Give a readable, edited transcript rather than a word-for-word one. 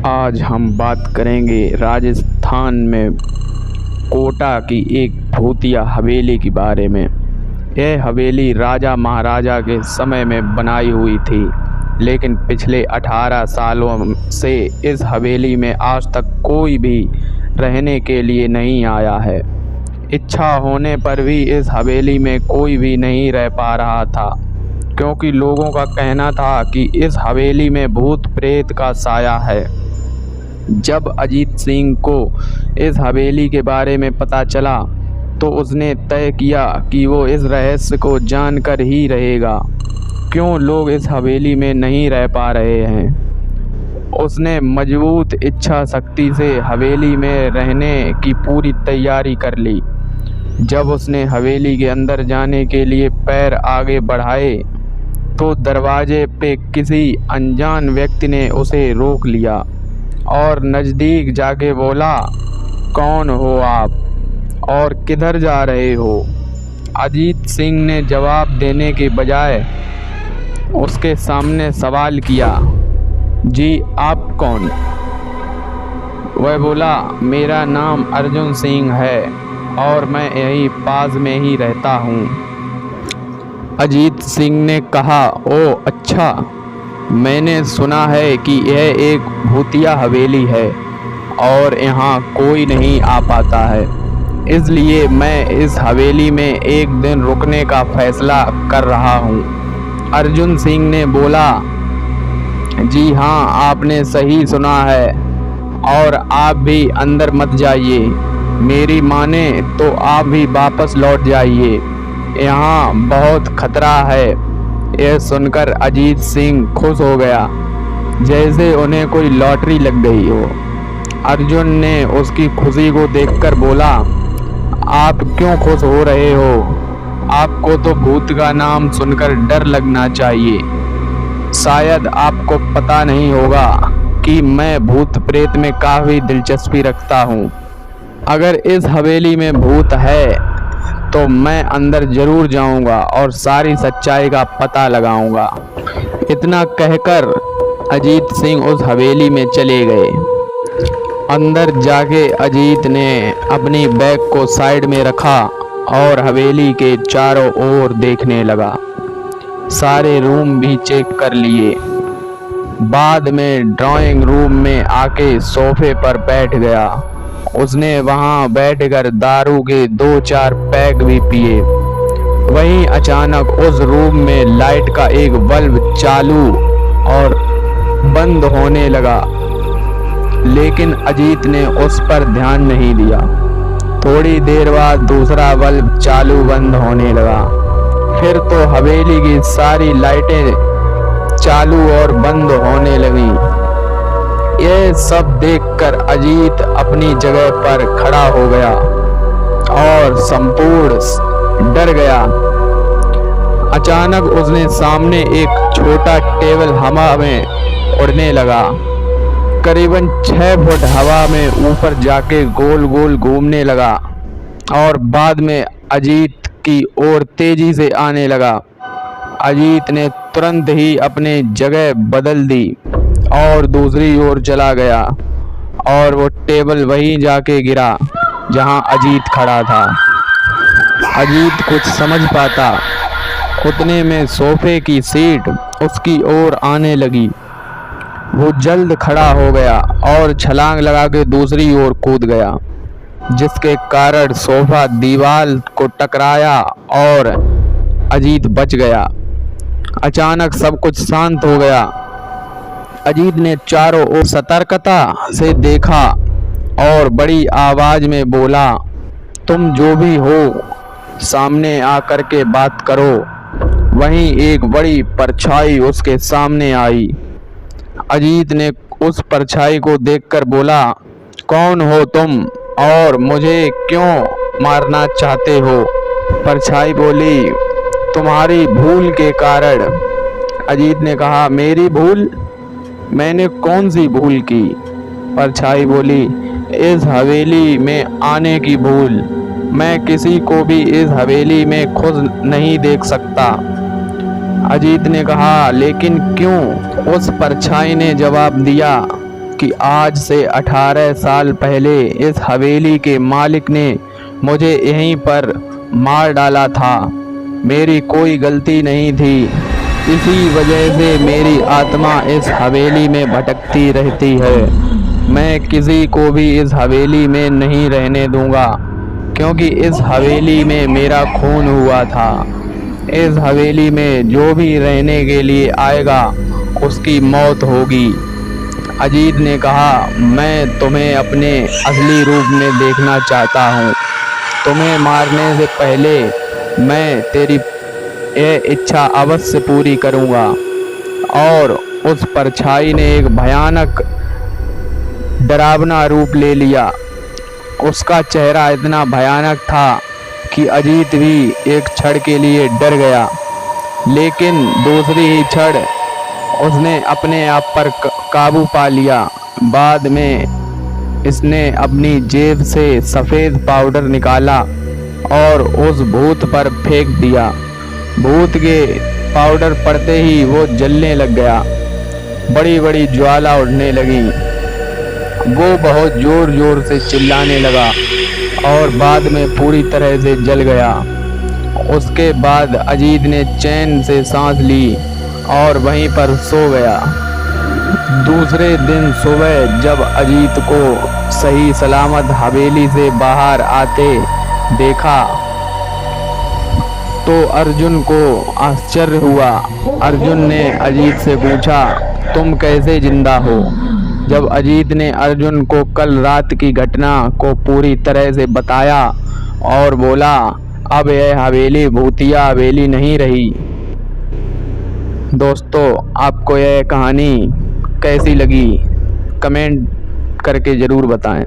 आज हम बात करेंगे राजस्थान में कोटा की एक भूतिया हवेली के बारे में। यह हवेली राजा महाराजा के समय में बनाई हुई थी, लेकिन पिछले 18 सालों से इस हवेली में आज तक कोई भी रहने के लिए नहीं आया है। इच्छा होने पर भी इस हवेली में कोई भी नहीं रह पा रहा था, क्योंकि लोगों का कहना था कि इस हवेली में भूत प्रेत का साया है। जब अजीत सिंह को इस हवेली के बारे में पता चला तो उसने तय किया कि वो इस रहस्य को जानकर ही रहेगा, क्यों लोग इस हवेली में नहीं रह पा रहे हैं। उसने मजबूत इच्छा शक्ति से हवेली में रहने की पूरी तैयारी कर ली। जब उसने हवेली के अंदर जाने के लिए पैर आगे बढ़ाए तो दरवाजे पे किसी अनजान व्यक्ति ने उसे रोक लिया और नज़दीक जाके बोला, कौन हो आप और किधर जा रहे हो? अजीत सिंह ने जवाब देने के बजाय उसके सामने सवाल किया, जी आप कौन? वह बोला, मेरा नाम अर्जुन सिंह है और मैं यहीं पास में ही रहता हूँ। अजीत सिंह ने कहा, ओ अच्छा, मैंने सुना है कि यह एक भूतिया हवेली है और यहाँ कोई नहीं आ पाता है, इसलिए मैं इस हवेली में एक दिन रुकने का फैसला कर रहा हूँ। अर्जुन सिंह ने बोला, जी हाँ, आपने सही सुना है और आप भी अंदर मत जाइए। मेरी माने तो आप भी वापस लौट जाइए, यहाँ बहुत खतरा है। यह सुनकर अजीत सिंह खुश हो गया, जैसे उन्हें कोई लॉटरी लग गई हो। अर्जुन ने उसकी खुशी को देखकर बोला, आप क्यों खुश हो रहे हो? आपको तो भूत का नाम सुनकर डर लगना चाहिए। शायद आपको पता नहीं होगा कि मैं भूत प्रेत में काफ़ी दिलचस्पी रखता हूँ। अगर इस हवेली में भूत है तो मैं अंदर ज़रूर जाऊंगा और सारी सच्चाई का पता लगाऊंगा। इतना कहकर अजीत सिंह उस हवेली में चले गए। अंदर जाके अजीत ने अपनी बैग को साइड में रखा और हवेली के चारों ओर देखने लगा। सारे रूम भी चेक कर लिए। बाद में ड्राइंग रूम में आके सोफे पर बैठ गया। उसने वहां बैठकर दारू के 2-4 पैक भी पिए। वहीं अचानक उस रूम में लाइट का एक बल्ब चालू और बंद होने लगा, लेकिन अजीत ने उस पर ध्यान नहीं दिया। थोड़ी देर बाद दूसरा बल्ब चालू बंद होने लगा। फिर तो हवेली की सारी लाइटें चालू और बंद होने लगी। यह सब देखकर अजीत अपनी जगह पर खड़ा हो गया और संपूर्ण डर गया। अचानक उसने सामने एक छोटा टेबल हवा में उड़ने लगा। करीबन 6 फुट हवा में ऊपर जाके गोल गोल घूमने लगा और बाद में अजीत की ओर तेजी से आने लगा। अजीत ने तुरंत ही अपनी जगह बदल दी और दूसरी ओर चला गया और वो टेबल वहीं जाके गिरा जहां अजीत खड़ा था। अजीत कुछ समझ पाता उतने में सोफे की सीट उसकी ओर आने लगी। वो जल्द खड़ा हो गया और छलांग लगा के दूसरी ओर कूद गया, जिसके कारण सोफा दीवार को टकराया और अजीत बच गया। अचानक सब कुछ शांत हो गया। अजीत ने चारों ओर सतर्कता से देखा और बड़ी आवाज में बोला, तुम जो भी हो सामने आकर के बात करो। वहीं एक बड़ी परछाई उसके सामने आई। अजीत ने उस परछाई को देखकर बोला, कौन हो तुम और मुझे क्यों मारना चाहते हो? परछाई बोली, तुम्हारी भूल के कारण। अजीत ने कहा, मेरी भूल? मैंने कौन सी भूल की? परछाई बोली, इस हवेली में आने की भूल। मैं किसी को भी इस हवेली में खुद नहीं देख सकता। अजीत ने कहा, लेकिन क्यों? उस परछाई ने जवाब दिया, कि आज से 18 साल पहले इस हवेली के मालिक ने मुझे यहीं पर मार डाला था। मेरी कोई गलती नहीं थी। इसी वजह से मेरी आत्मा इस हवेली में भटकती रहती है। मैं किसी को भी इस हवेली में नहीं रहने दूंगा, क्योंकि इस हवेली में मेरा खून हुआ था। इस हवेली में जो भी रहने के लिए आएगा उसकी मौत होगी। अजीत ने कहा, मैं तुम्हें अपने असली रूप में देखना चाहता हूँ। तुम्हें मारने से पहले मैं तेरी ये इच्छा अवश्य पूरी करूँगा। और उस परछाई ने एक भयानक डरावना रूप ले लिया। उसका चेहरा इतना भयानक था कि अजीत भी एक क्षण के लिए डर गया, लेकिन दूसरी ही क्षण उसने अपने आप पर काबू पा लिया। बाद में इसने अपनी जेब से सफ़ेद पाउडर निकाला और उस भूत पर फेंक दिया। भूत के पाउडर पड़ते ही वो जलने लग गया। बड़ी बड़ी ज्वाला उड़ने लगी। वो बहुत ज़ोर ज़ोर से चिल्लाने लगा और बाद में पूरी तरह से जल गया। उसके बाद अजीत ने चैन से सांस ली और वहीं पर सो गया। दूसरे दिन सुबह जब अजीत को सही सलामत हवेली से बाहर आते देखा तो अर्जुन को आश्चर्य हुआ। अर्जुन ने अजीत से पूछा, तुम कैसे जिंदा हो? जब अजीत ने अर्जुन को कल रात की घटना को पूरी तरह से बताया और बोला, अब यह हवेली भूतिया हवेली नहीं रही। दोस्तों, आपको यह कहानी कैसी लगी कमेंट करके ज़रूर बताएं।